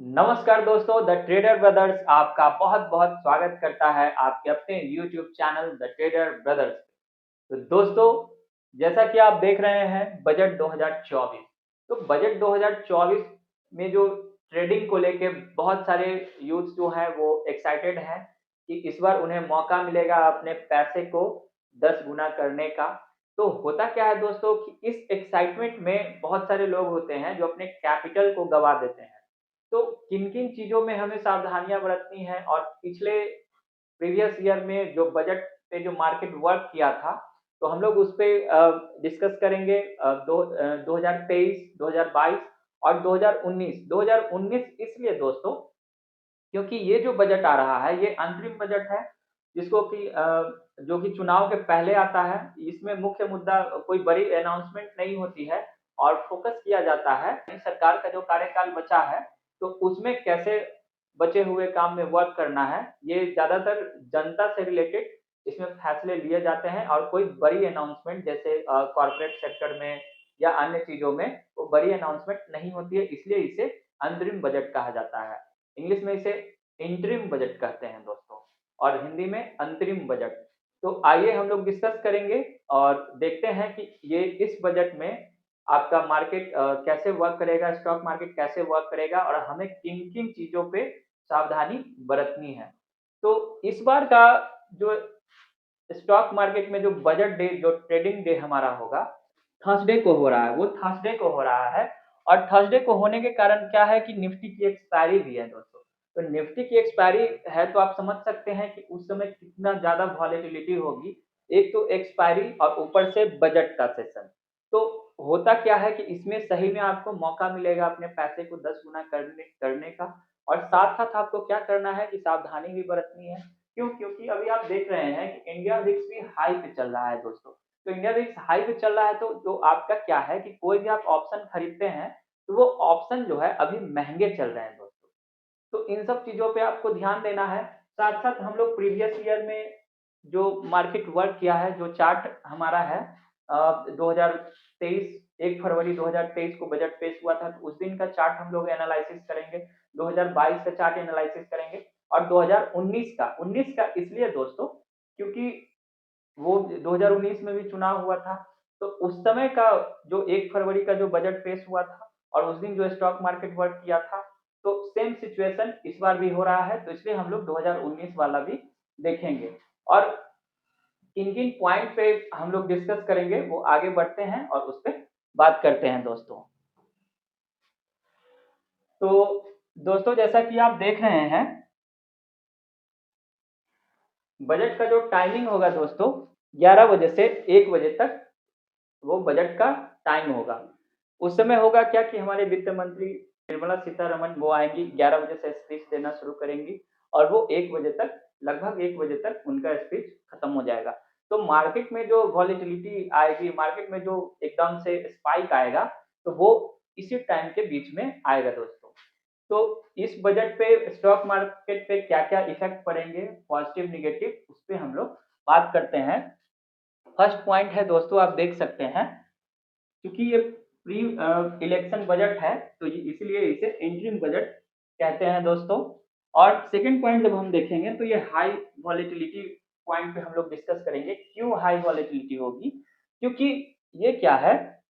नमस्कार दोस्तों, the trader brothers आपका बहुत-बहुत स्वागत करता है आपके अपने YouTube channel the trader brothers. तो दोस्तों, जैसा कि आप देख रहे हैं बजट 2024। तो बजट 2024 में जो ट्रेडिंग को लेके बहुत सारे यूथ्स जो हैं वो एक्साइटेड हैं कि इस बार उन्हें मौका मिलेगा अपने पैसे को 10 गुना करने का। तो होता क्या है दोस्तों कि इस एक्साइटमेंट में बहुत सारे लोग होते हैं जो अपने कैपिटल को गँवा देते हैं। तो किन-किन चीज़ों में हमें सावधानियाँ बरतनी है और पिछले प्रीवियस ईयर में जो बजट पे जो मार्केट वर्क किया था, तो हम लोग उस पे डिस्कस करेंगे 2023, 2022 और 2019। 2019 इसलिए दोस्तों क्योंकि ये जो बजट आ रहा है, ये अंतरिम बजट है, जिसको कि जो कि चुनाव के पहले आता है। इसमें मुख्य मुद्दा कोई बड़ी अनाउंसमेंट नहीं होती है और फ़ोकस किया जाता है कि सरकार का जो कार्यकाल बचा है, तो उसमें कैसे बचे हुए काम में वर्क करना है। ये ज़्यादातर जनता से रिलेटेड इसमें फैसले लिए जाते हैं और कोई बड़ी अनाउंसमेंट जैसे कॉर्पोरेट सेक्टर में या अन्य चीज़ों में वो बड़ी अनाउंसमेंट नहीं होती है, इसलिए इसे अंतरिम बजट कहा जाता है। इंग्लिश में इसे इंटरिम बजट कहते हैं दोस्तों और हिंदी में अंतरिम बजट। तो आइए हम लोग डिस्कस करेंगे और देखते हैं कि ये इस बजट में आपका मार्केट कैसे वर्क करेगा, स्टॉक मार्केट कैसे वर्क करेगा और हमें किन-किन चीज़ों पे सावधानी बरतनी है। तो इस बार का जो स्टॉक मार्केट में जो बजट डे जो ट्रेडिंग डे हमारा होगा, थर्सडे को हो रहा है, वो थर्सडे को हो रहा है और थर्सडे को होने के कारण क्या है कि निफ्टी की एक्सपायरी भी है दोस्तों। तो निफ्टी की एक्सपायरी है तो आप समझ सकते हैं कि उस समय कितना ज़्यादा वॉलेटिलिटी होगी। एक तो एक्सपायरी और ऊपर से बजट का सेशन। तो होता क्या है कि इसमें सही में आपको मौका मिलेगा अपने पैसे को 10 गुना करने करने का और साथ-साथ आपको क्या करना है कि सावधानी भी बरतनी है। क्यों? क्योंकि अभी आप देख रहे हैं कि इंडिया विक्स भी हाई पे चल रहा है दोस्तों। तो इंडिया विक्स हाई पे चल रहा है तो जो आपका क्या है कि कोई भी आप ऑप्शन खरीदते हैं, तो वो ऑप्शन जो है अभी महँगे चल रहे हैं दोस्तों। तो इन सब चीज़ों पे आपको ध्यान देना है। साथ-साथ हम लोग प्रीवियस ईयर में जो मार्केट वर्क किया है, जो चार्ट हमारा है 2023 1 फरवरी 2023 को बजट पेश हुआ था, तो उस दिन का चार्ट हम लोग एनालिसिस करेंगे। 2022 का चार्ट एनालिसिस करेंगे और 2019 का इसलिए दोस्तों क्योंकि वो 2019 में भी चुनाव हुआ था, तो उस समय का जो 1 फरवरी का जो बजट पेश हुआ था और उस दिन जो स्टॉक मार्केट वर्क किया था, तो सेम सिचुएशन इस बार भी हो रहा है, तो इसलिए हम लोग 2019 वाला भी देखेंगे। और किन-किन पॉइंट पे हम लोग डिस्कस करेंगे, वो आगे बढ़ते हैं और उस पे बात करते हैं दोस्तों। तो दोस्तों जैसा कि आप देख रहे हैं, बजट का जो टाइमिंग होगा दोस्तों 11 बजे से 1 बजे तक वो बजट का टाइम होगा। उस समय होगा क्या कि हमारे वित्त मंत्री निर्मला सीतारमण वो आएँगी 11 बजे से स्पीच देना शुरू करेंगी और वो 1 बजे तक लगभग 1 बजे तक उनका स्पीच खत्म हो जाएगा। तो मार्केट में जो वॉलेटिलिटी आएगी, मार्केट में जो एकदम से स्पाइक आएगा, तो वो इसी टाइम के बीच में आएगा दोस्तों। तो इस बजट पे स्टॉक मार्केट पे क्या-क्या इफ़ेक्ट पड़ेंगे, पॉज़िटिव, नेगेटिव, उस पे हम लोग बात करते हैं। फर्स्ट पॉइंट है दोस्तों आप देख सकते हैं क्योंकि ये प्री इलेक्शन बजट है, तो ये इसलिए इसे इंटरिम बजट कहते हैं दोस्तों। और सेकंड पॉइंट जब हम देखेंगे तो ये हाई वॉलेटिलिटी पॉइंट पे हम लोग डिस्कस करेंगे, क्यों हाई वॉलेटिलिटी होगी? क्योंकि ये क्या है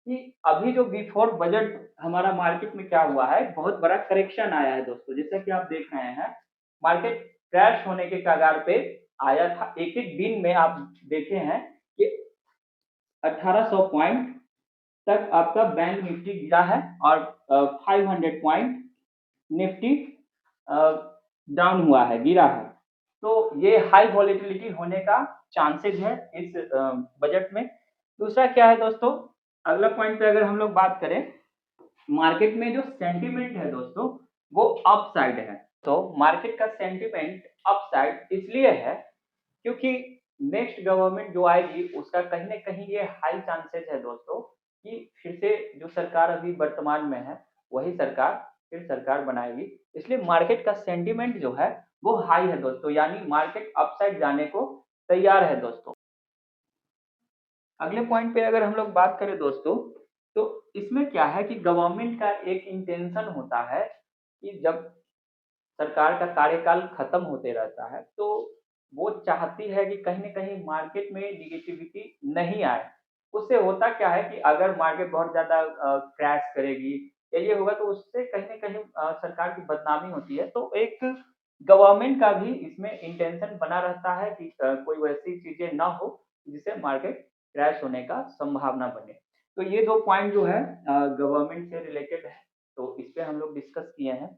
कि अभी जो बिफोर बजट हमारा मार्केट में क्या हुआ है, बहुत बड़ा करेक्शन आया है दोस्तों। जैसा कि आप देख रहे हैं, मार्केट क्रैश होने के कगार पे आया था। एक-एक दिन में आप देखे हैं कि 1800 पॉइंट तक आपका बैंक निफ्टी गिरा है और 500 पॉइंट निफ्टी अ, डाउन हुआ है, गिरा है। तो ये हाई वॉलेटिलिटी होने का चांसेस है इस बजट में। दूसरा क्या है दोस्तों, अगला पॉइंट पे अगर हम लोग बात करें, मार्केट में जो सेंटीमेंट है दोस्तों, वो अपसाइड है। तो मार्केट का सेंटीमेंट अपसाइड इसलिए है क्योंकि नेक्स्ट गवर्नमेंट जो आएगी उसका कहीं न कहीं ये हाई चांसेस है दोस्तों कि फिर से जो सरकार अभी वर्तमान में है, वही सरकार फिर सरकार बनाएगी। इसलिए मार्केट का सेंटीमेंट जो है वो हाई है दोस्तों, यानी मार्केट अपसाइड जाने को तैयार है दोस्तों। अगले पॉइंट पे अगर हम लोग बात करें दोस्तों, तो इसमें क्या है कि गवर्नमेंट का एक इंटेंशन होता है कि जब सरकार का कार्यकाल खत्म होते रहता है, तो वो चाहती है कि कहीं न कहीं मार्केट में नेगेटिविटी नहीं आए। उससे होता क्या है कि अगर मार्केट बहुत ज़्यादा क्रैश करेगी या ये होगा, तो उससे कहीं न कहीं सरकार की बदनामी होती है। तो एक गवर्नमेंट का भी इसमें इंटेंशन बना रहता है कि कोई वैसी चीज़ें ना हो जिससे मार्केट क्रैश होने का संभावना बने। तो ये 2 पॉइंट जो है गवर्नमेंट से रिलेटेड है, तो इस पे हम लोग डिस्कस किए हैं।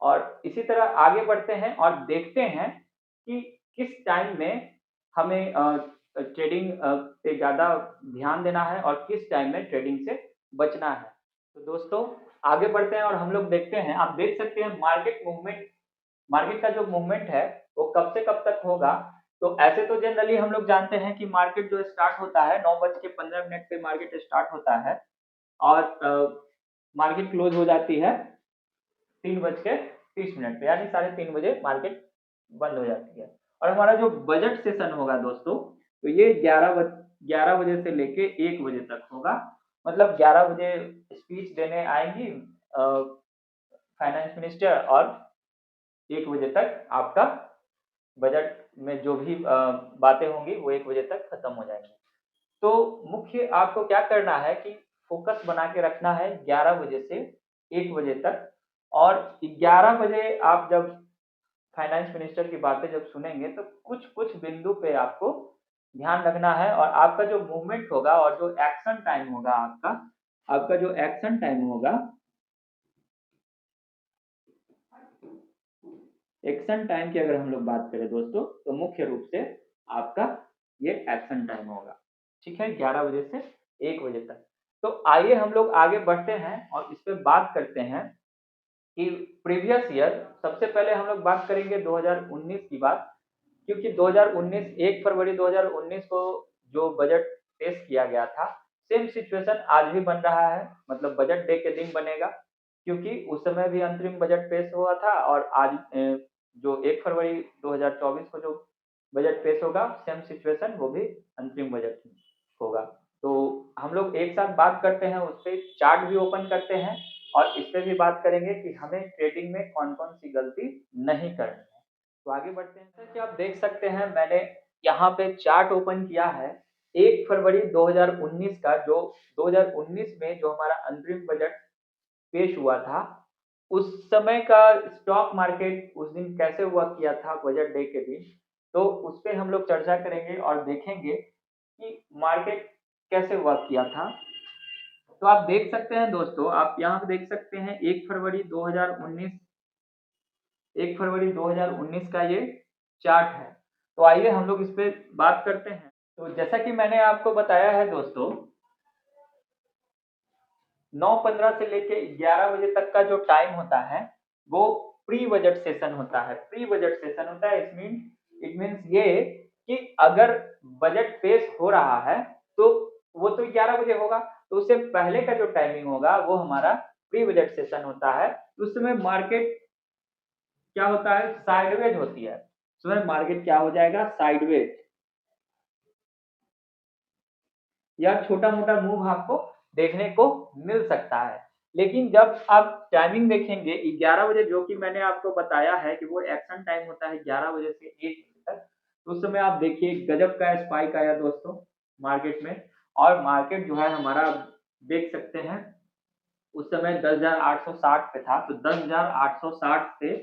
और इसी तरह आगे बढ़ते हैं और देखते हैं कि किस टाइम में हमें ट्रेडिंग पे ज़्यादा ध्यान देना है और किस टाइम में ट्रेडिंग से बचना है। तो दोस्तों आगे बढ़ते हैं और हम लोग देखते हैं, आप देख सकते हैं मार्केट का जो मूवमेंट है वो कब से कब तक होगा। तो ऐसे तो जनरली हम लोग जानते हैं कि मार्केट जो स्टार्ट होता है 9:15 पे मार्केट स्टार्ट होता है और मार्केट क्लोज हो जाती है 3:30 पे, यानी 3:30 बजे मार्केट बंद हो जाती है। और हमारा जो बजट सेशन होगा दोस्तों, तो ये 11 बजे से लेके 1 बजे तक होगा। मतलब 11 बजे स्पीच देने आएंगी फाइनेंस मिनिस्टर और 1 बजे तक आपका बजट में जो भी बातें होंगी वो 1 बजे तक खत्म हो जाएंगी। तो मुख्य आपको क्या करना है कि फोकस बना के रखना है 11 बजे से 1 बजे तक। और 11 बजे आप जब फाइनेंस मिनिस्टर की बातें जब सुनेंगे, तो कुछ बिंदु पे आपको ध्यान रखना है और आपका जो मूवमेंट होगा और जो एक्शन टाइम होगा आपका जो एक्शन टाइम होगा, एक्शन टाइम की अगर हम लोग बात करें दोस्तों, तो मुख्य रूप से आपका ये एक्शन टाइम होगा। ठीक है, 11 बजे से 1 बजे तक। तो आइए हम लोग आगे बढ़ते हैं और इस पे बात करते हैं कि प्रीवियस ईयर, सबसे पहले हम लोग बात करेंगे 2019 की बात, क्योंकि 2019 1 फरवरी 2019 को जो बजट पेश किया गया था, सेम सिचुएशन आज भी बन रहा है। मतलब बजट डे के दिन बनेगा, क्योंकि उस समय भी अंतरिम बजट पेश हुआ था और आज जो 1 फरवरी 2024 को जो बजट पेश होगा, सेम सिचुएशन वो भी अंतरिम बजट होगा। तो हम लोग एक साथ बात करते हैं, उस पे चार्ट भी ओपन करते हैं और इस पे भी बात करेंगे कि हमें ट्रेडिंग में कौन-कौन सी गलती नहीं करनी है। तो आगे बढ़ते हैं। जैसा कि आप देख सकते हैं, मैंने यहाँ पे चार्ट ओपन किया है 1 फरवरी 2019 का, जो 2019 में जो हमारा अंतरिम बजट पेश हुआ था, उस समय का स्टॉक मार्केट उस दिन कैसे हुआ किया था बजट डे के दिन। तो उस पे हम लोग चर्चा करेंगे और देखेंगे कि मार्केट कैसे हुआ किया था। तो आप देख सकते हैं दोस्तों, आप यहाँ पे देख सकते हैं 1 फरवरी 2019 का ये चार्ट है। तो आइए हम लोग इस पे बात करते हैं। तो जैसा कि मैंने आपको बताया है दोस्तों, 9:15 से लेके 11 बजे तक का जो टाइम होता है वो प्री बजट सेशन होता है। प्री बजट सेशन होता है, इट मीन्स ये कि अगर बजट पेश हो रहा है तो वो तो 11 बजे होगा, तो उससे पहले का जो टाइमिंग होगा वो हमारा प्री बजट सेशन होता है। उस समय मार्केट क्या होता है, साइडवेज होती है। उस समय मार्केट क्या हो जाएगा, साइडवेज या छोटा मोटा मूव आपको देखने को मिल सकता है। लेकिन जब आप टाइमिंग देखेंगे 11 बजे, जो कि मैंने आपको बताया है कि वो एक्शन टाइम होता है 11 बजे से 1 बजे तक, तो उस समय आप देखिए गजब का स्पाइक आया दोस्तों मार्केट में। और मार्केट जो है हमारा, देख सकते हैं उस समय 10,860 पे था। तो 10,860 से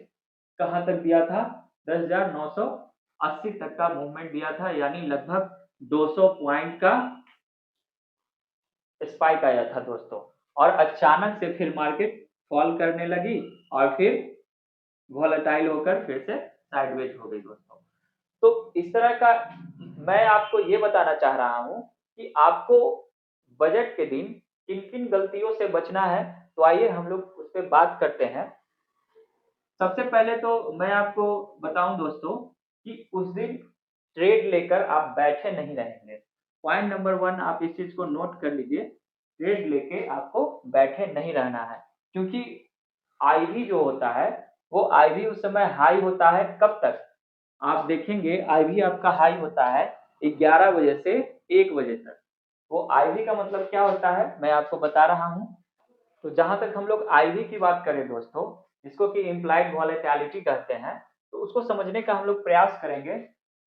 कहाँ तक दिया था, 10,980 तक का मूवमेंट दिया था, यानी लगभग 200 पॉइंट का स्पाइक आया था दोस्तों। और अचानक से फिर मार्केट फॉल करने लगी और फिर वॉलेटाइल होकर फिर से साइडवेज हो गई दोस्तों। तो इस तरह का मैं आपको ये बताना चाह रहा हूँ कि आपको बजट के दिन किन किन गलतियों से बचना है। तो आइए हम लोग उस पर बात करते हैं। सबसे पहले तो मैं आपको बताऊं दोस्तों कि उस दिन ट्रेड लेकर आप बैठे नहीं रहेंगे। पॉइंट नंबर 1 आप इस चीज को नोट कर लीजिए, ट्रेड लेके आपको बैठे नहीं रहना है। क्योंकि आईवी जो होता है, वो आईवी उस समय हाई होता है कब तक, आप देखेंगे आईवी आपका हाई होता है 11 बजे से 1 बजे तक। वो आईवी का मतलब क्या होता है मैं आपको बता रहा हूँ। तो जहां तक हम लोग आईवी की बात करें दोस्तों, जिसको कि इम्प्लाइड वॉलेटिलिटी कहते हैं, तो उसको समझने का हम लोग प्रयास करेंगे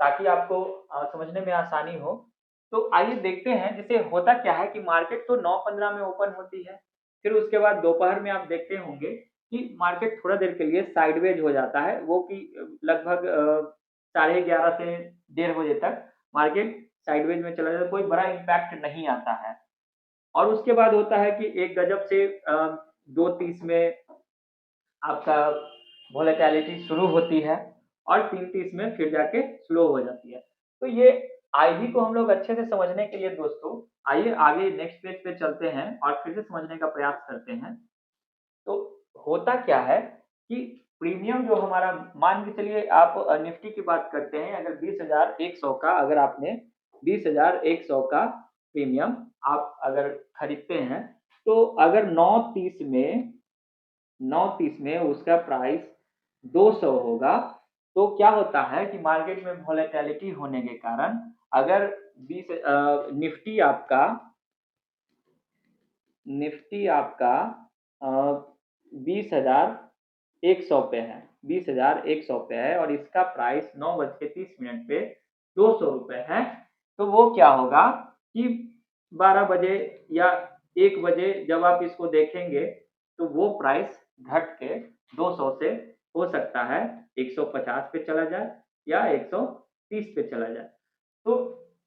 ताकि आपको समझने में आसानी हो। तो आइए देखते हैं, जैसे होता क्या है कि मार्केट तो 9:15 में ओपन होती है, फिर उसके बाद दोपहर में आप देखते होंगे कि मार्केट थोड़ा देर के लिए साइडवेज हो जाता है, वो कि लगभग 11:30 से 1:30 बजे तक मार्केट साइडवेज में चला जाता है, कोई बड़ा इम्पैक्ट नहीं आता है। और उसके बाद होता है कि एक गजब से 2:30 में आपका वोलेटिलिटी शुरू होती है और 3:30 में फिर जाके स्लो हो जाती है। तो ये आईवी को हम लोग अच्छे से समझने के लिए दोस्तों, आइए आगे नेक्स्ट पेज पे चलते हैं और फिर से समझने का प्रयास करते हैं। तो होता क्या है कि प्रीमियम जो हमारा, मान के चलिए आप निफ्टी की बात करते हैं, अगर 20,100 का, अगर आपने 20,100 का प्रीमियम आप अगर खरीदते हैं, तो अगर 9:30 में उसका प्राइस 200 होगा, तो क्या होता है कि मार्केट में वोलेटिलिटी होने के कारण अगर 20 निफ्टी आपका 20,100 पे है, 20,100 पे है और इसका प्राइस 9:30 पे 200 रुपये है। तो वो क्या होगा कि 12 बजे या 1 बजे जब आप इसको देखेंगे, तो वो प्राइस घट के 200 से हो सकता है 150 पे चला जाए या 130 पे चला जाए। तो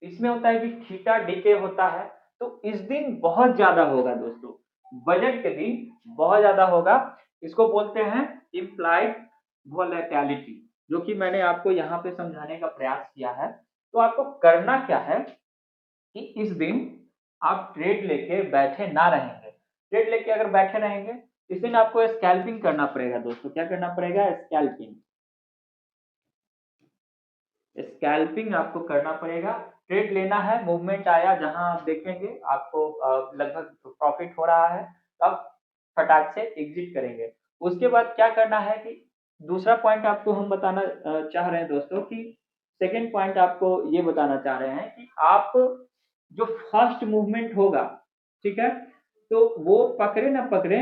इसमें होता है कि थीटा डीके होता है, तो इस दिन बहुत ज्यादा होगा दोस्तों, बजट के दिन बहुत ज्यादा होगा। इसको बोलते हैं इम्प्लाइड वोलेटिलिटी, जो कि मैंने आपको यहाँ पे समझाने का प्रयास किया है। तो आपको करना क्या है कि इस दिन आप ट्रेड लेके बैठे ना रहेंगे। ट्रेड लेके अगर बैठे रहेंगे, इस दिन आपको स्कैल्पिंग करना पड़ेगा दोस्तों। क्या करना पड़ेगा? स्कैल्पिंग। स्कैल्पिंग आपको करना पड़ेगा। ट्रेड लेना है, मूवमेंट आया जहां आप देखेंगे आपको लगभग प्रॉफिट हो रहा है, तो आप फटाक से एग्जिट करेंगे। उसके बाद क्या करना है कि दूसरा पॉइंट आपको हम बताना चाह रहे हैं दोस्तों, कि सेकेंड पॉइंट आपको ये बताना चाह रहे हैं कि आप जो फर्स्ट मूवमेंट होगा, ठीक है, तो वो पकड़े ना पकड़े,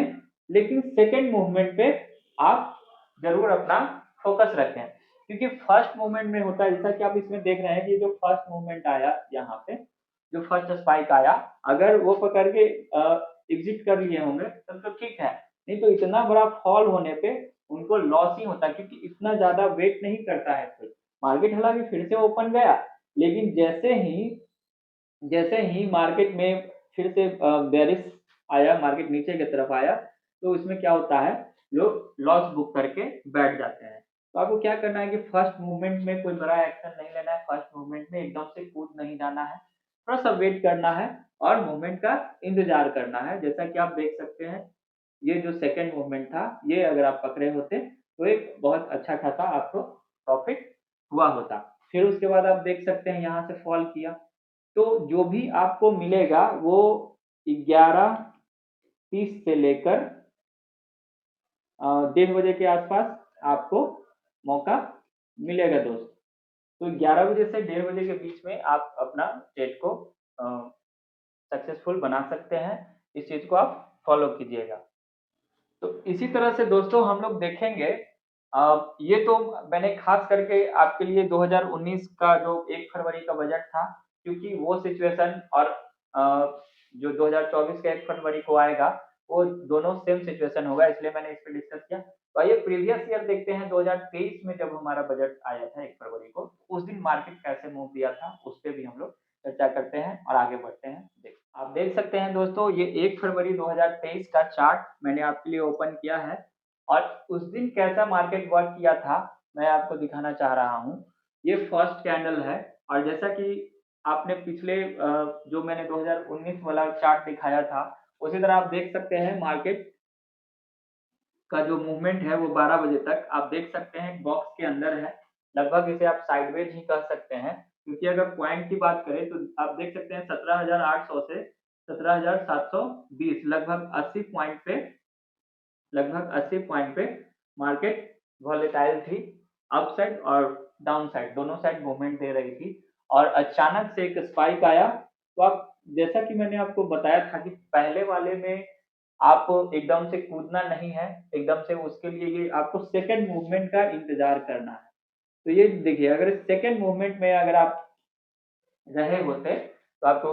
लेकिन सेकेंड मूवमेंट पे आप जरूर अपना फोकस रखें। क्योंकि फर्स्ट मूवमेंट में होता है, जैसा कि आप इसमें देख रहे हैं कि जो फर्स्ट मूवमेंट आया यहाँ पे, जो फर्स्ट स्पाइक आया, अगर वो पकड़ के एग्जिट कर लिए होंगे तब तो ठीक है, नहीं तो इतना बड़ा फॉल होने पे उनको लॉस ही होता है, क्योंकि इतना ज्यादा वेट नहीं करता है। फिर मार्केट हालांकि फिर से ओपन गया, लेकिन जैसे ही मार्केट में फिर से बेरिश आया, मार्केट नीचे की तरफ आया, तो इसमें क्या होता है, लोग लॉस बुक करके बैठ जाते हैं। तो आपको क्या करना है कि फर्स्ट मूवमेंट में कोई बड़ा एक्शन नहीं लेना है, फर्स्ट मूवमेंट में एकदम से कूद नहीं जाना है, थोड़ा सा वेट करना है और मूवमेंट का इंतजार करना है। जैसा कि आप देख सकते हैं, ये जो सेकंड मूवमेंट था, ये अगर आप पकड़े होते तो एक बहुत अच्छा खासा आपको प्रॉफिट हुआ होता। फिर उसके बाद आप देख सकते हैं यहाँ से फॉल किया, तो जो भी आपको मिलेगा वो 11:30 से लेकर 1:30 बजे के आसपास आपको मौका मिलेगा दोस्त। तो 11 बजे से 1:30 बजे के बीच में आप अपना ट्रेड को सक्सेसफुल बना सकते हैं। इस चीज को आप फॉलो कीजिएगा। तो इसी तरह से दोस्तों हम लोग देखेंगे, ये तो मैंने खास करके आपके लिए 2019 का जो 1 फरवरी का बजट था, क्योंकि वो सिचुएशन और जो 2024 का 1 फरवरी को आएगा, वो दोनों सेम सिचुएशन होगा, इसलिए मैंने इस पर डिस्कस किया। तो आइए प्रीवियस ईयर देखते हैं, 2023 में जब हमारा बजट आया था 1 फरवरी को, उस दिन मार्केट कैसे मूव दिया था, उस पर भी हम लोग चर्चा करते हैं और आगे बढ़ते हैं। आप देख सकते हैं दोस्तों, ये 1 फरवरी 2023 का चार्ट मैंने आपके लिए ओपन किया है और उस दिन कैसा मार्केट वर्क किया था मैं आपको दिखाना चाह रहा हूँ। ये फर्स्ट कैंडल है और जैसा कि आपने पिछले जो मैंने 2019 वाला चार्ट दिखाया था, उसी तरह आप देख सकते हैं मार्केट का जो मूवमेंट है वो 12 बजे तक आप देख सकते हैं बॉक्स के अंदर है। लगभग इसे आप साइडवेज ही कह सकते हैं, क्योंकि अगर पॉइंट की बात करें तो आप देख सकते हैं 17,800 से 17,720, लगभग 80 पॉइंट पे मार्केट वॉलेटाइल थी। अप साइड और डाउन साइड दोनों साइड मूवमेंट दे रही थी और अचानक से एक स्पाइक आया। तो आप, जैसा कि मैंने आपको बताया था कि पहले वाले में आप एकदम से कूदना नहीं है, एकदम से उसके लिए ये आपको सेकंड मूवमेंट का इंतजार करना है। तो ये देखिए, अगर सेकंड मूवमेंट में अगर आप रहे होते तो आपको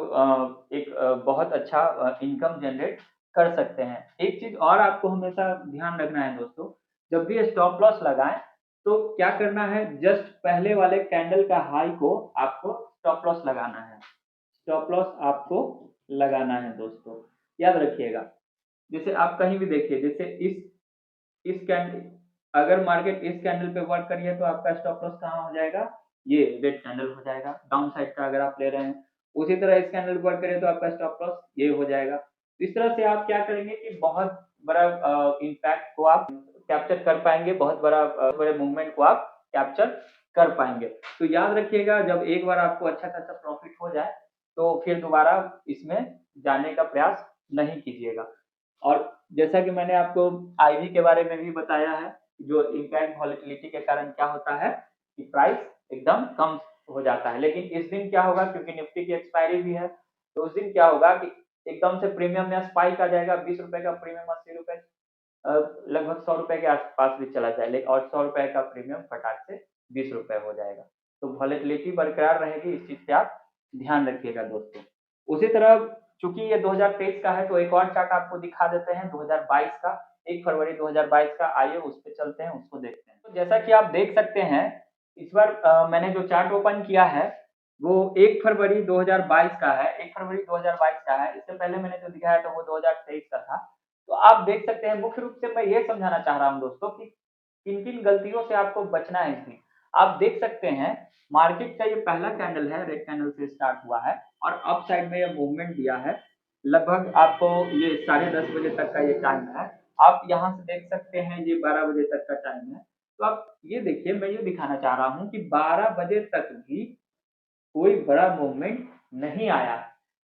एक बहुत अच्छा इनकम जनरेट कर सकते हैं। एक चीज और आपको हमेशा ध्यान रखना है दोस्तों, जब भी स्टॉप लॉस लगाएं तो क्या करना है, जस्ट पहले वाले कैंडल का हाई को आपको स्टॉप लॉस लगाना है। स्टॉप लॉस आपको लगाना है दोस्तों, याद रखिएगा। जैसे आप कहीं भी देखिए, जैसे इस कैंडल, अगर मार्केट इस कैंडल पे वर्क करिए तो आपका स्टॉप लॉस कहाँ हो जाएगा, ये रेड कैंडल हो जाएगा डाउन साइड का, अगर आप ले रहे हैं। उसी तरह इस कैंडल पे वर्क करिए तो आपका स्टॉप लॉस ये हो जाएगा। इस तरह से आप क्या करेंगे कि बहुत बड़ा इम्पैक्ट को आप कैप्चर कर पाएंगे, बहुत बड़ा बड़े मूवमेंट को आप कैप्चर कर पाएंगे। तो याद रखिएगा, जब एक बार आपको अच्छा खासा प्रॉफिट हो जाए तो फिर दोबारा इसमें जाने का प्रयास नहीं कीजिएगा। और जैसा कि मैंने आपको आईवी के बारे में भी बताया है, जो इम्पैक्ट वॉलेटिलिटी के कारण क्या होता है कि प्राइस एकदम कम हो जाता है। लेकिन इस दिन क्या होगा, क्योंकि निफ्टी की एक्सपायरी भी है, तो उस दिन क्या होगा कि एकदम से प्रीमियम में स्पाइक आ जाएगा, 20 रुपए का प्रीमियम 80 रुपए, लगभग 100 रुपए के आसपास भी चला जाए, और 100 रुपए का प्रीमियम फटाक से 20 रुपए हो जाएगा। तो वॉलेटिलिटी बरकरार रहेगी, इस चीज से आप ध्यान रखिएगा दोस्तों। उसी तरह चूंकि ये 2023 का है तो एक और चार्ट आपको दिखा देते हैं 2022 का, 1 फरवरी 2022 का। आइए उस पे चलते हैं, उसको देखते हैं। तो जैसा कि आप देख सकते हैं, इस बार मैंने जो चार्ट ओपन किया है वो 1 फरवरी 2022 का है, 1 फरवरी 2022 का है। इससे पहले मैंने जो दिखाया था वो 2023 का था। तो आप देख सकते हैं, मुख्य रूप से मैं ये समझाना चाह रहा हूं दोस्तों कि किन किन गलतियों से आपको बचना है इसमें। आप देख सकते हैं, मार्केट का ये पहला कैंडल है, रेड कैंडल से स्टार्ट हुआ है और अप साइड में ये मूवमेंट दिया है। लगभग आपको ये 10:30 बजे तक का ये टाइम है। आप यहाँ से देख सकते हैं ये 12 बजे तक का टाइम है। तो आप ये देखिए, मैं ये दिखाना चाह रहा हूँ कि 12 बजे तक भी कोई बड़ा मूवमेंट नहीं आया।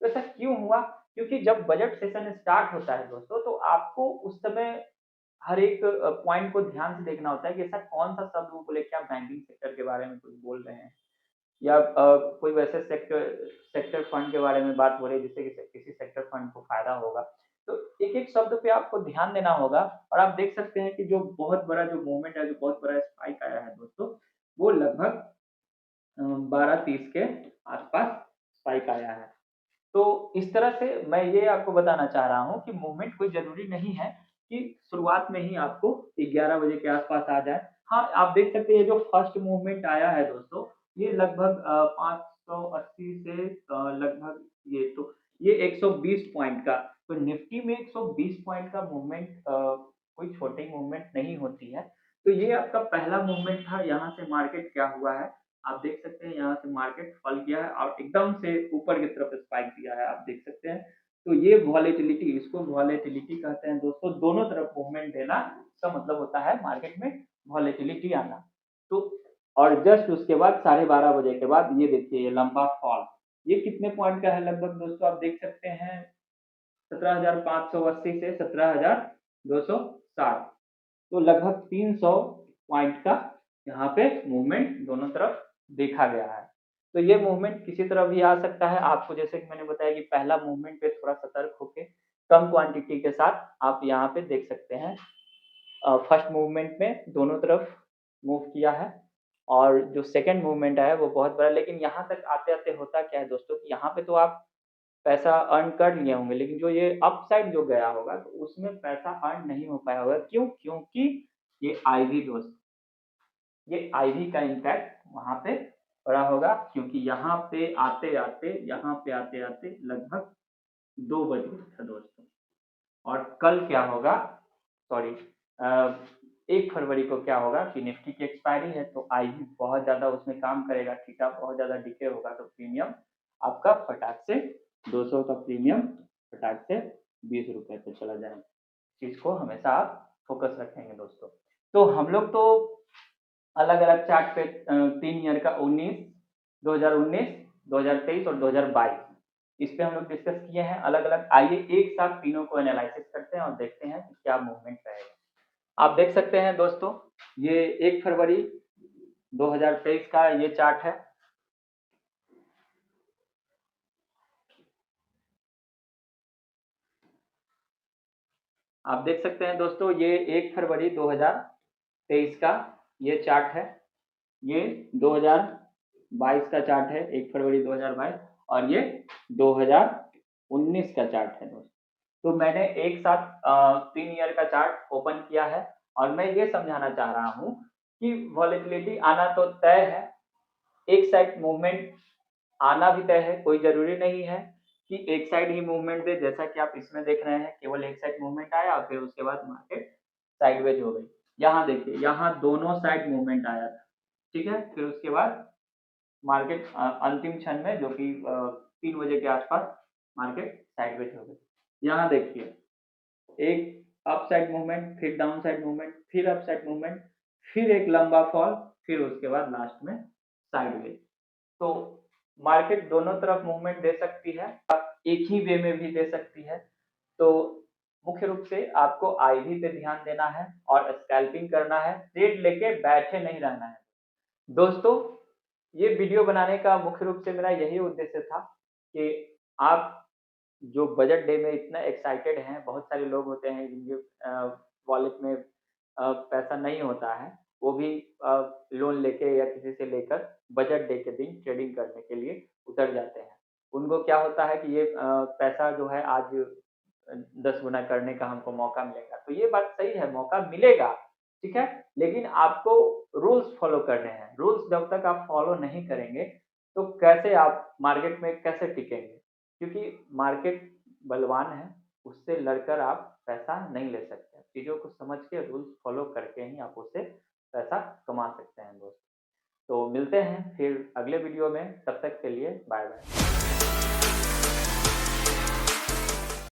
तो ऐसा क्यों हुआ? क्योंकि जब बजट सेशन स्टार्ट होता है दोस्तों, तो आपको उस समय हर एक पॉइंट को ध्यान से देखना होता है कि ऐसा कौन सा शब्द वो बोले, क्या बैंकिंग सेक्टर के बारे में कुछ बोल रहे हैं, या कोई वैसे सेक्टर सेक्टर फंड के बारे में बात हो रही है जिससे किसी सेक्टर फंड को फायदा होगा। तो एक एक शब्द पे आपको ध्यान देना होगा। और आप देख सकते हैं कि जो बहुत बड़ा जो मूवमेंट है, जो बहुत बड़ा स्पाइक आया है दोस्तों, वो लगभग 12:30 के आसपास स्पाइक आया है। तो इस तरह से मैं ये आपको बताना चाह रहा हूँ कि मूवमेंट कोई ज़रूरी नहीं है कि शुरुआत में ही आपको 11 बजे के आसपास आ जाए। हाँ, आप देख सकते हैं ये जो फर्स्ट मूवमेंट आया है दोस्तों, ये लगभग 580 से लगभग ये 120 पॉइंट का। तो निफ्टी में 120 पॉइंट का मूवमेंट कोई छोटी मूवमेंट नहीं होती है। तो ये आपका पहला मूवमेंट था, यहाँ से मार्केट क्या हुआ है, आप देख सकते हैं यहाँ से मार्केट फॉल किया है और एकदम से ऊपर की तरफ स्पाइक दिया है, आप देख सकते हैं। तो ये वॉलेटिलिटी, इसको वॉलेटिलिटी कहते हैं दोस्तों। दोनों तरफ मूवमेंट देना का मतलब होता है मार्केट में वॉलेटिलिटी आना। तो और जस्ट उसके बाद 12:30 बजे के बाद ये देखिए ये लंबा फॉल, ये कितने पॉइंट का है लगभग दोस्तों, आप देख सकते हैं 17,580 से 17,260। तो लगभग 300 पॉइंट का यहाँ पे मूवमेंट दोनों तरफ देखा गया है। तो ये मूवमेंट किसी तरह भी आ सकता है। आपको जैसे कि मैंने बताया कि पहला मूवमेंट पे थोड़ा सतर्क होके कम क्वांटिटी के साथ आप यहाँ पे देख सकते हैं। फर्स्ट मूवमेंट में दोनों तरफ मूव किया है और जो सेकंड मूवमेंट आया वो बहुत बड़ा। लेकिन यहाँ तक आते-आते होता क्या है दोस्तों कि यहाँ पे तो आप पैसा अर्न कर लिए होंगे, लेकिन जो ये अप साइड जो गया होगा तो उसमें पैसा अर्न नहीं हो पाया होगा। क्यों? क्योंकि ये आईवी दोस्त, ये आईवी का इम्पैक्ट वहाँ पे पड़ा होगा, क्योंकि यहाँ पे आते-आते लगभग 2 बज गए थे दोस्तों। और कल क्या होगा, सॉरी 1 फरवरी को क्या होगा कि निफ्टी की एक्सपायरी है, तो आईवी बहुत ज़्यादा उसमें काम करेगा, थीटा बहुत ज़्यादा डिके होगा, तो प्रीमियम आपका फटाक से 200 का प्रीमियम फटाक से 20 रुपए पे चला जाएगा। चीज़ को हमेशा आप फोकस रखेंगे दोस्तों। तो हम लोग तो अलग-अलग चार्ट पे 3 ईयर का 2019, 2023 और 2022 इस पे हम लोग डिस्कस किए हैं अलग-अलग। आइए एक साथ तीनों को एनालिसिस करते हैं और देखते हैं कि क्या मूवमेंट रहेगा। आप देख सकते हैं दोस्तों, ये 1 फरवरी 2023 का ये चार्ट है। आप देख सकते हैं दोस्तों, ये 1 फरवरी 2023 का ये चार्ट है। ये 2022 का चार्ट है, 1 फरवरी 2022, और ये 2019 का चार्ट है दोस्तों। तो मैंने एक साथ 3 ईयर का चार्ट ओपन किया है और मैं ये समझाना चाह रहा हूँ कि वॉलेटिलिटी आना तो तय है, एक साइड मूवमेंट आना भी तय है। कोई ज़रूरी नहीं है कि एक साइड ही मूवमेंट दे, जैसा कि आप इसमें देख रहे हैं, केवल एक साइड मूवमेंट आया और फिर उसके बाद मार्केट साइडवेज हो गई। यहाँ देखिए, यहाँ दोनों साइड मूवमेंट आया था, ठीक है। फिर उसके बाद मार्केट अंतिम क्षण में, जो कि 3 बजे के आसपास, मार्केट साइडवेज हो गई। यहाँ देखिए, एक अप साइड मूवमेंट, फिर डाउन साइड मूवमेंट, फिर अप साइड मूवमेंट, फिर एक लंबा फॉल, फिर उसके बाद लास्ट में साइडवेज। तो मार्केट दोनों तरफ मूवमेंट दे सकती है, एक ही वे में भी दे सकती है। तो मुख्य रूप से आपको आईवी पे ध्यान देना है और स्कैल्पिंग करना है, ट्रेड लेके बैठे नहीं रहना है। दोस्तों, ये वीडियो बनाने का मुख्य रूप से मेरा यही उद्देश्य था कि आप जो बजट डे में इतना एक्साइटेड हैं, बहुत सारे लोग होते हैं जिनके वॉलेट में पैसा नहीं होता है, वो भी लोन लेके या किसी से लेकर बजट डे के दिन ट्रेडिंग करने के लिए उतर जाते हैं। उनको क्या होता है कि ये पैसा जो है आज 10 गुना करने का हमको मौका मिलेगा। तो ये बात सही है, मौका मिलेगा, ठीक है? लेकिन आपको रूल्स फॉलो करने हैं। रूल्स जब तक आप फॉलो नहीं करेंगे, तो कैसे आप मार्केट में कैसे टिकेंगे? क्योंकि मार्केट बलवान है, उससे लड़कर आप पैसा नहीं ले सकते। चीज़ों को समझ के रूल्स फॉलो करके ही आप उससे पैसा कमा सकते हैं दोस्त। तो मिलते हैं फिर अगले वीडियो में, तब तक के लिए बाय बाय।